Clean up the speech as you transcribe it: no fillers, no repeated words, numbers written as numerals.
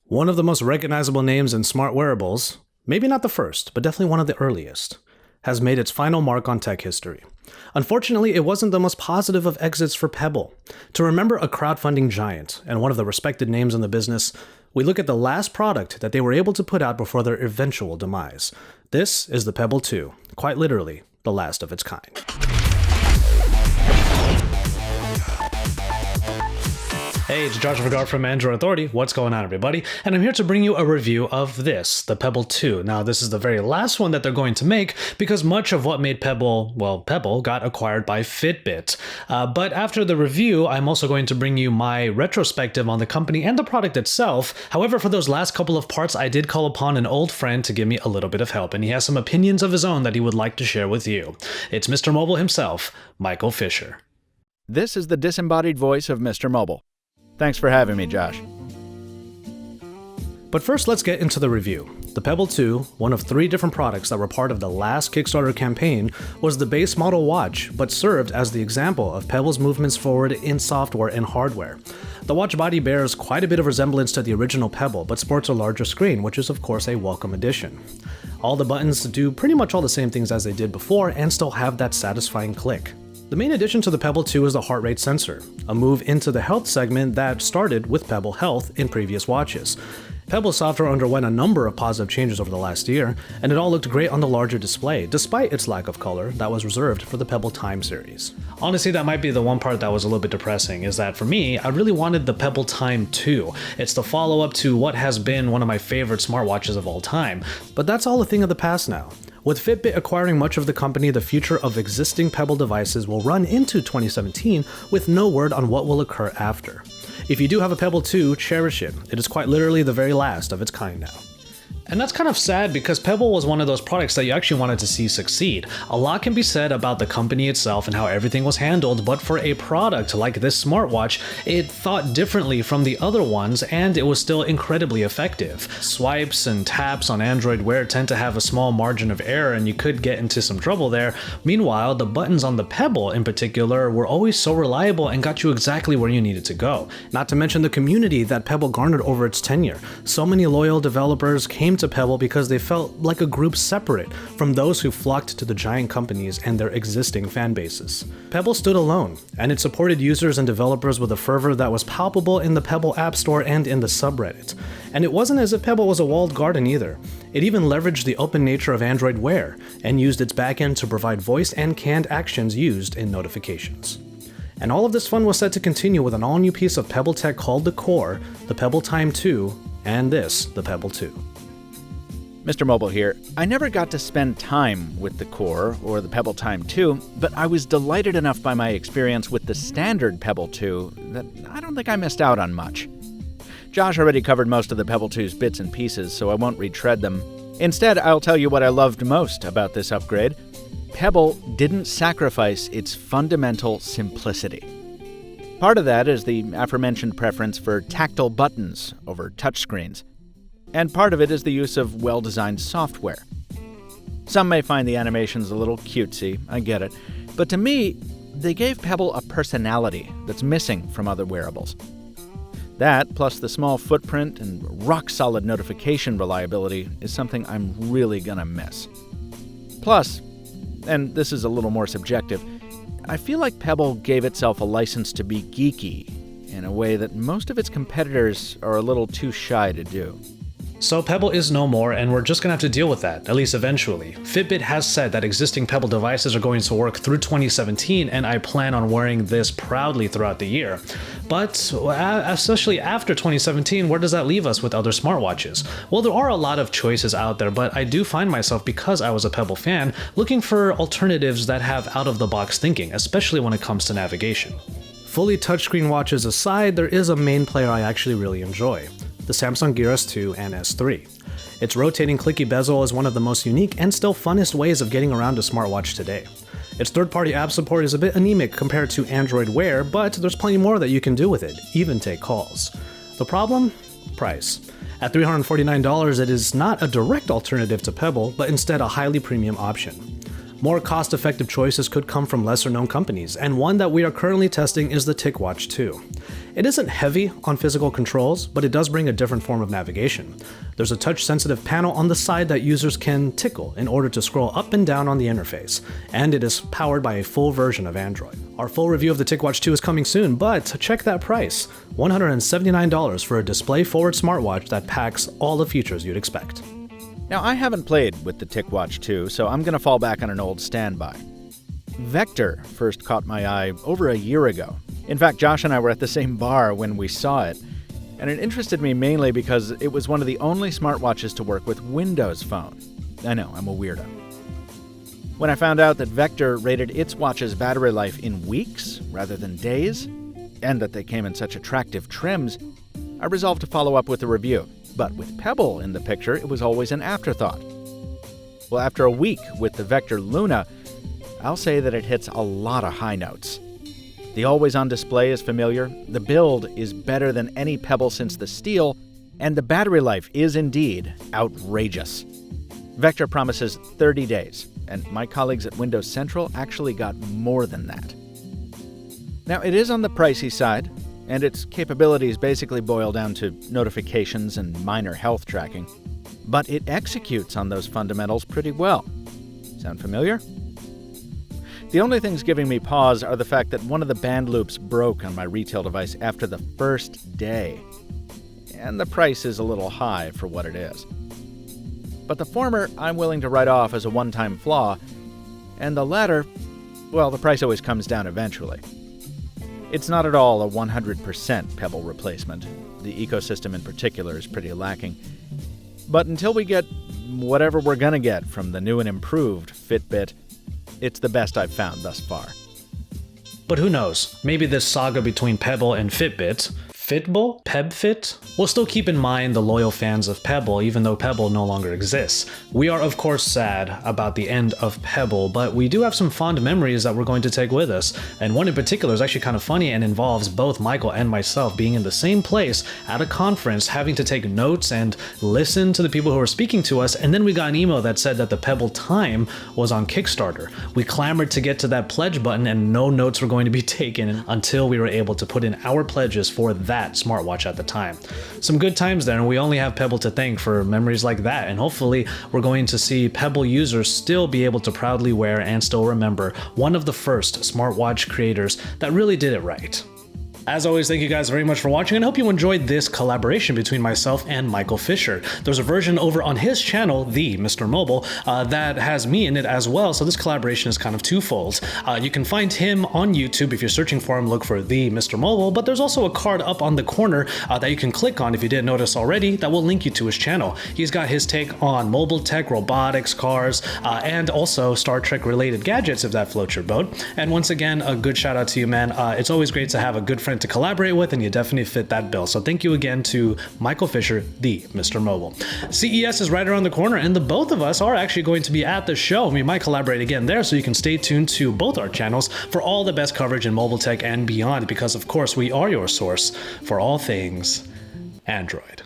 One of the most recognizable names in smart wearables, maybe not the first, but definitely one of the earliest, has made its final mark on tech history. Unfortunately, it wasn't the most positive of exits for Pebble. To remember a crowdfunding giant and one of the respected names in the business, we look at the last product that they were able to put out before their eventual demise. This is the Pebble 2, quite literally the last of its kind. Hey, it's Josh and Vergara from Android Authority. What's going on, everybody? And I'm here to bring you a review of this, the Pebble 2. Now, this is the very last one that they're going to make because much of what made Pebble, Pebble got acquired by Fitbit. But after the review, I'm also going to bring you my retrospective on the company and the product itself. However, for those last couple of parts, I did call upon an old friend to give me a little bit of help, and he has some opinions of his own that he would like to share with you. It's Mr. Mobile himself, Michael Fisher. This is the disembodied voice of Mr. Mobile. Thanks for having me, Josh. But first, let's get into the review. The Pebble 2, one of 3 different products that were part of the last Kickstarter campaign, was the base model watch, but served as the example of Pebble's movements forward in software and hardware. The watch body bears quite a bit of resemblance to the original Pebble, but sports a larger screen, which is of course a welcome addition. All the buttons do pretty much all the same things as they did before and still have that satisfying click. The main addition to the Pebble 2 is the heart rate sensor, a move into the health segment that started with Pebble Health in previous watches. Pebble software underwent a number of positive changes over the last year, and it all looked great on the larger display, despite its lack of color that was reserved for the Pebble Time series. Honestly, that might be the one part that was a little bit depressing, is that for me, I really wanted the Pebble Time 2. It's the follow-up to what has been one of my favorite smartwatches of all time, but that's all a thing of the past now. With Fitbit acquiring much of the company, the future of existing Pebble devices will run into 2017 with no word on what will occur after. If you do have a Pebble 2, cherish it. It is quite literally the very last of its kind now. And that's kind of sad because Pebble was one of those products that you actually wanted to see succeed. A lot can be said about the company itself and how everything was handled, but for a product like this smartwatch, it thought differently from the other ones and it was still incredibly effective. Swipes and taps on Android Wear tend to have a small margin of error and you could get into some trouble there. Meanwhile, the buttons on the Pebble in particular were always so reliable and got you exactly where you needed to go. Not to mention the community that Pebble garnered over its tenure. So many loyal developers came to Pebble because they felt like a group separate from those who flocked to the giant companies and their existing fan bases. Pebble stood alone, and it supported users and developers with a fervor that was palpable in the Pebble App Store and in the subreddit. And it wasn't as if Pebble was a walled garden either. It even leveraged the open nature of Android Wear and used its backend to provide voice and canned actions used in notifications. And all of this fun was set to continue with an all-new piece of Pebble tech called the Core, the Pebble Time 2, and this, the Pebble 2. Mr. Mobile here. I never got to spend time with the Core or the Pebble Time 2, but I was delighted enough by my experience with the standard Pebble 2 that I don't think I missed out on much. Josh already covered most of the Pebble 2's bits and pieces, so I won't retread them. Instead, I'll tell you what I loved most about this upgrade. Pebble didn't sacrifice its fundamental simplicity. Part of that is the aforementioned preference for tactile buttons over touchscreens. And part of it is the use of well-designed software. Some may find the animations a little cutesy, I get it, but to me, they gave Pebble a personality that's missing from other wearables. That, plus the small footprint and rock-solid notification reliability, is something I'm really gonna miss. Plus, and this is a little more subjective, I feel like Pebble gave itself a license to be geeky in a way that most of its competitors are a little too shy to do. So Pebble is no more, and we're just gonna have to deal with that, at least eventually. Fitbit has said that existing Pebble devices are going to work through 2017, and I plan on wearing this proudly throughout the year. But, especially after 2017, where does that leave us with other smartwatches? Well, there are a lot of choices out there, but I do find myself, because I was a Pebble fan, looking for alternatives that have out-of-the-box thinking, especially when it comes to navigation. Fully touchscreen watches aside, there is a main player I actually really enjoy. The Samsung Gear S2 and S3. Its rotating clicky bezel is one of the most unique and still funnest ways of getting around a smartwatch today. Its third-party app support is a bit anemic compared to Android Wear, but there's plenty more that you can do with it, even take calls. The problem? Price. At $349, it is not a direct alternative to Pebble, but instead a highly premium option. More cost-effective choices could come from lesser-known companies, and one that we are currently testing is the TicWatch 2. It isn't heavy on physical controls, but it does bring a different form of navigation. There's a touch-sensitive panel on the side that users can tickle in order to scroll up and down on the interface, and it is powered by a full version of Android. Our full review of the TicWatch 2 is coming soon, but check that price, $179 for a display-forward smartwatch that packs all the features you'd expect. Now, I haven't played with the TicWatch 2, so I'm going to fall back on an old standby. Vector first caught my eye over a year ago. In fact, Josh and I were at the same bar when we saw it, and it interested me mainly because it was one of the only smartwatches to work with Windows Phone. I know, I'm a weirdo. When I found out that Vector rated its watch's battery life in weeks rather than days, and that they came in such attractive trims, I resolved to follow up with a review. But with Pebble in the picture, it was always an afterthought. Well, after a week with the Vector Luna, I'll say that it hits a lot of high notes. The always-on display is familiar, the build is better than any Pebble since the Steel, and the battery life is indeed outrageous. Vector promises 30 days, and my colleagues at Windows Central actually got more than that. Now, it is on the pricey side, and its capabilities basically boil down to notifications and minor health tracking, but it executes on those fundamentals pretty well. Sound familiar? The only things giving me pause are the fact that one of the band loops broke on my retail device after the first day, and the price is a little high for what it is. But the former I'm willing to write off as a one-time flaw, and the latter, well, the price always comes down eventually. It's not at all a 100% Pebble replacement. The ecosystem in particular is pretty lacking. But until we get whatever we're gonna get from the new and improved Fitbit, it's the best I've found thus far. But who knows, maybe this saga between Pebble and Fitbit, Fitble? PebFit? We'll still keep in mind the loyal fans of Pebble even though Pebble no longer exists. We are of course sad about the end of Pebble, but we do have some fond memories that we're going to take with us, and one in particular is actually kind of funny and involves both Michael and myself being in the same place at a conference, having to take notes and listen to the people who were speaking to us, and then we got an email that said that the Pebble Time was on Kickstarter. We clamored to get to that pledge button and no notes were going to be taken until we were able to put in our pledges for that smartwatch at the time. Some good times there, and we only have Pebble to thank for memories like that, and hopefully we're going to see Pebble users still be able to proudly wear and still remember one of the first smartwatch creators that really did it right. As always, thank you guys very much for watching, and I hope you enjoyed this collaboration between myself and Michael Fisher. There's a version over on his channel, the MrMobile, that has me in it as well, so this collaboration is kind of twofold. You can find him on YouTube. If you're searching for him, look for the MrMobile, but there's also a card up on the corner that you can click on if you didn't notice already that will link you to his channel. He's got his take on mobile tech, robotics, cars, and also Star Trek related gadgets if that floats your boat. And once again, a good shout out to you, man. It's always great to have a good friend to collaborate with, and you definitely fit that bill. So thank you again to Michael Fisher, the MrMobile. CES is right around the corner, and the both of us are actually going to be at the show. We might collaborate again there, so you can stay tuned to both our channels for all the best coverage in mobile tech and beyond, because of course we are your source for all things Android.